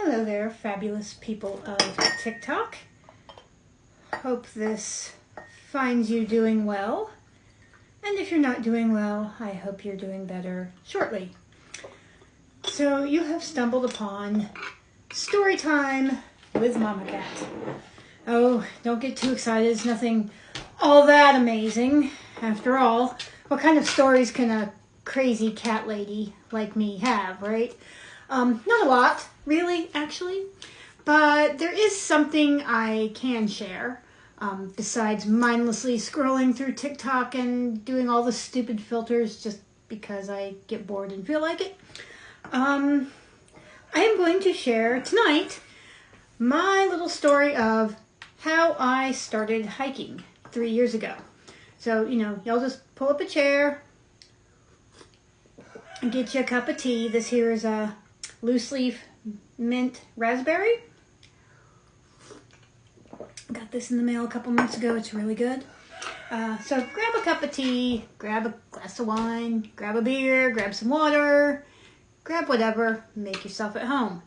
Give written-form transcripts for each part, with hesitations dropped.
Hello there, fabulous people of TikTok. Hope this finds you doing well. And if you're not doing well, I hope you're doing better shortly. So you have stumbled upon story time with Mama Cat. Oh, don't get too excited. It's nothing all that amazing. After all, what kind of stories can a crazy cat lady like me have, right? Not a lot, really, actually. But there is something I can share. Besides mindlessly scrolling through TikTok and doing all the stupid filters just because I get bored and feel like it. I am going to share tonight my little story of how I started hiking 3 years ago. So, y'all just pull up a chair and get you a cup of tea. This here is a loose leaf mint raspberry. Got this in the mail a couple months ago. It's really good. So grab a cup of tea, grab a glass of wine, grab a beer, grab some water, grab whatever, make yourself at home.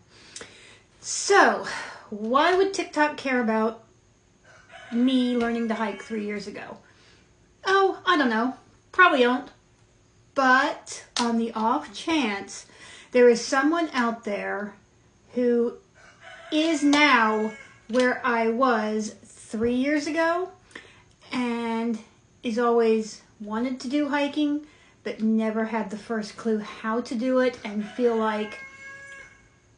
So, why would TikTok care about me learning to hike 3 years ago? Oh, I don't know. Probably don't. But on the off chance there is someone out there who is now where I was 3 years ago and is always wanted to do hiking but never had the first clue how to do it and feel like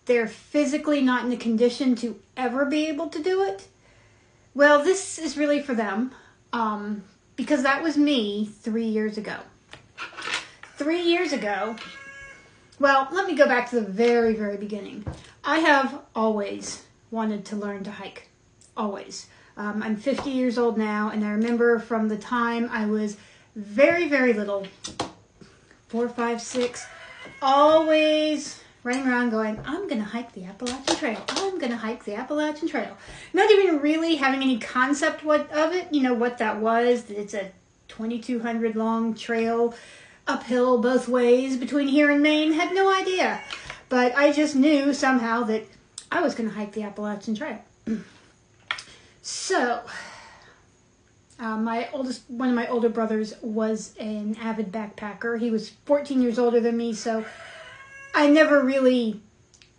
they're physically not in the condition to ever be able to do it. Well, this is really for them because that was me 3 years ago. 3 years ago, well, let me go back to the very, very beginning. I have always wanted to learn to hike. Always. I'm 50 years old now, and I remember from the time I was very, very little, 4, 5, 6, always running around going, I'm going to hike the Appalachian Trail. I'm going to hike the Appalachian Trail. Not even really having any concept of it, what that was. It's a 2,200 long trail uphill both ways between here and Maine. Had no idea. But I just knew somehow that I was going to hike the Appalachian Trail. So, one of my older brothers was an avid backpacker. He was 14 years older than me, so I never really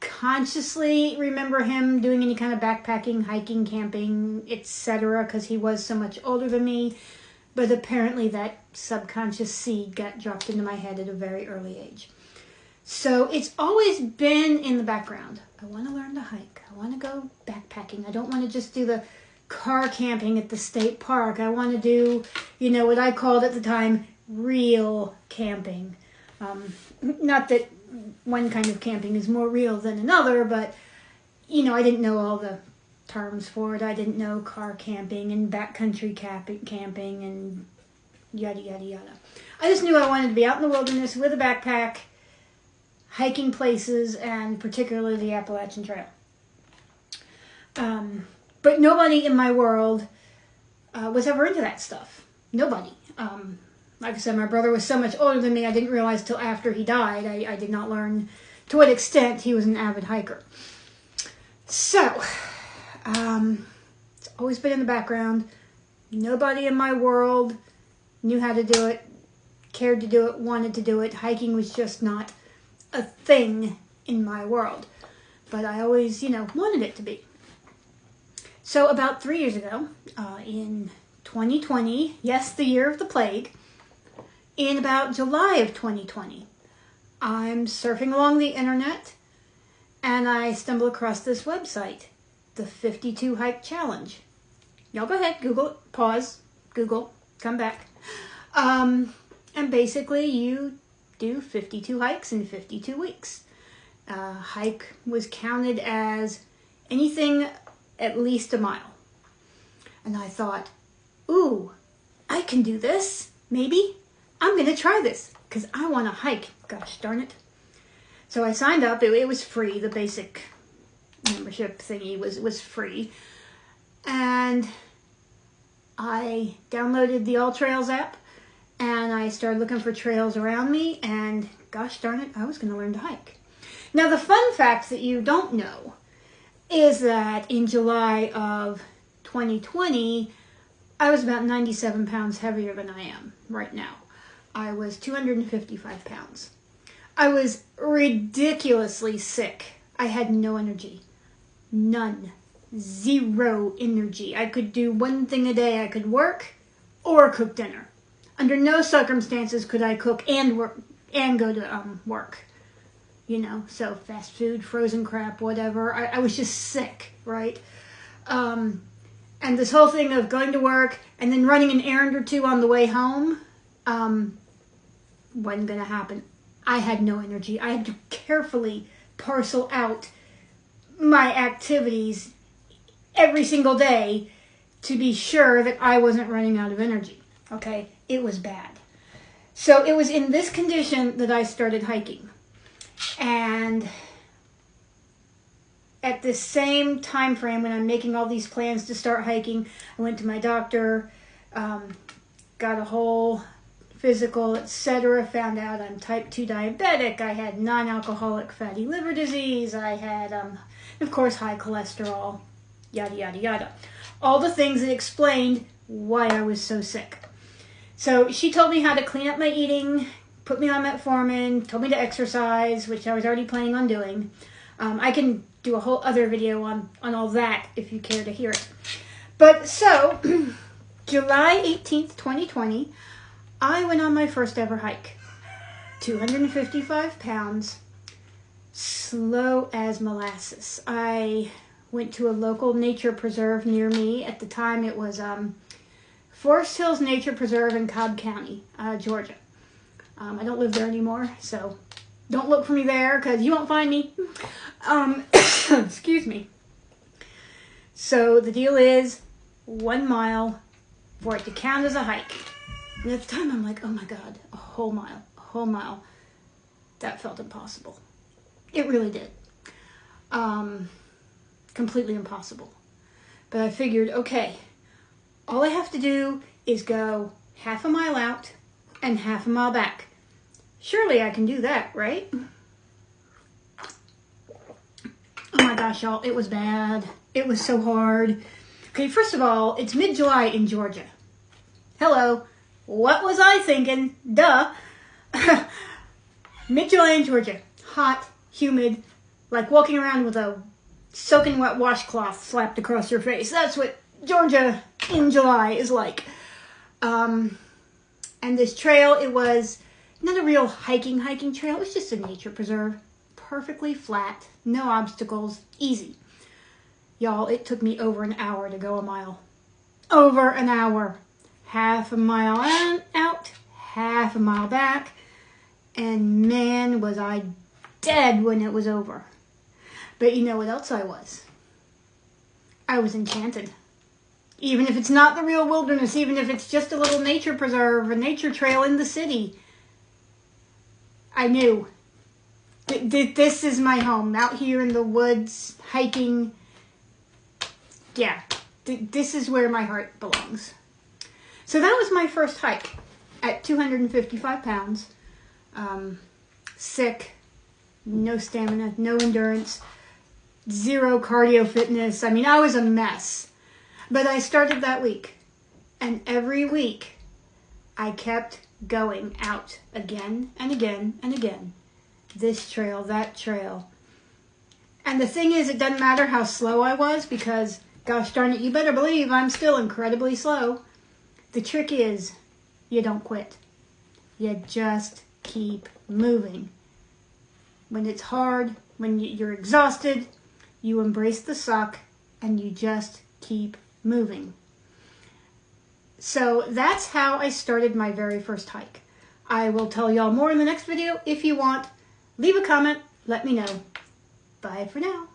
consciously remember him doing any kind of backpacking, hiking, camping, etc., because he was so much older than me. But apparently that subconscious seed got dropped into my head at a very early age. So it's always been in the background. I want to learn to hike. I want to go backpacking. I don't want to just do the car camping at the state park. I want to do, what I called at the time, real camping. Not that one kind of camping is more real than another, but, I didn't know all the terms for it. I didn't know car camping and backcountry camping and yada, yada, yada. I just knew I wanted to be out in the wilderness with a backpack, hiking places, and particularly the Appalachian Trail. But nobody in my world was ever into that stuff. Nobody. Like I said, my brother was so much older than me, I didn't realize till after he died. I did not learn to what extent he was an avid hiker. So, it's always been in the background. Nobody in my world knew how to do it, cared to do it, wanted to do it. Hiking was just not a thing in my world. But I always, wanted it to be. So about 3 years ago, in 2020, yes, the year of the plague, in about July of 2020, I'm surfing along the internet and I stumble across this website, the 52 Hike Challenge. Y'all go ahead, Google it, pause, Google, come back. And basically you do 52 hikes in 52 weeks. Hike was counted as anything at least a mile. And I thought, ooh, I can do this, maybe. I'm going to try this because I want to hike. Gosh darn it. So I signed up. It was free. The basic membership thingy was free. And I downloaded the All Trails app and I started looking for trails around me, and gosh darn it, I was going to learn to hike. Now the fun fact that you don't know is that in July of 2020, I was about 97 pounds heavier than I am right now. I was 255 pounds. I was ridiculously sick. I had no energy. None. Zero energy. I could do one thing a day. I could work or cook dinner. Under no circumstances could I cook and work and go to work. You know, so fast food, frozen crap, whatever. I was just sick, right? And this whole thing of going to work and then running an errand or two on the way home wasn't going to happen. I had no energy. I had to carefully parcel out my activities every single day to be sure that I wasn't running out of energy. Okay? It was bad. So it was in this condition that I started hiking. And at the same time frame when I'm making all these plans to start hiking, I went to my doctor, got a whole physical, etc. Found out I'm type 2 diabetic. I had non-alcoholic fatty liver disease. I had, of course, high cholesterol, yada, yada, yada. All the things that explained why I was so sick. So she told me how to clean up my eating, put me on metformin, told me to exercise, which I was already planning on doing. I can do a whole other video on all that if you care to hear it. But so, July 18th, 2020, I went on my first ever hike. 255 pounds, slow as molasses. I went to a local nature preserve near me. At the time it was Forest Hills Nature Preserve in Cobb County, Georgia. I don't live there anymore, so don't look for me there because you won't find me. Excuse me. So the deal is 1 mile for it to count as a hike. And at the time I'm like, oh my God, a whole mile. That felt impossible. It really did. Completely impossible. But I figured, okay, all I have to do is go half a mile out and half a mile back. Surely I can do that, right? Oh my gosh, y'all, it was bad. It was so hard. Okay, first of all, it's mid-July in Georgia. Hello. What was I thinking? Duh. Mid-July in Georgia. Hot, humid, like walking around with a soaking wet washcloth slapped across your face. That's what Georgia in July is like. And this trail, it was not a real hiking trail. It was just a nature preserve. Perfectly flat, no obstacles, easy. Y'all, it took me over an hour to go a mile. Over an hour. Half a mile out, half a mile back, and man, was I dead when it was over. But you know what else I was? I was enchanted. Even if it's not the real wilderness, even if it's just a little nature preserve, a nature trail in the city, I knew this is my home, out here in the woods, hiking. Yeah, this is where my heart belongs. So that was my first hike at 255 pounds, sick, no stamina, no endurance, zero cardio fitness. I mean, I was a mess. But I started that week, and every week I kept going out again and again and again. This trail, that trail. And the thing is, it doesn't matter how slow I was because, gosh darn it, you better believe I'm still incredibly slow. The trick is, you don't quit. You just keep moving. When it's hard, when you're exhausted, you embrace the suck and you just keep moving. So that's how I started my very first hike. I will tell y'all more in the next video if you want. Leave a comment, let me know. Bye for now.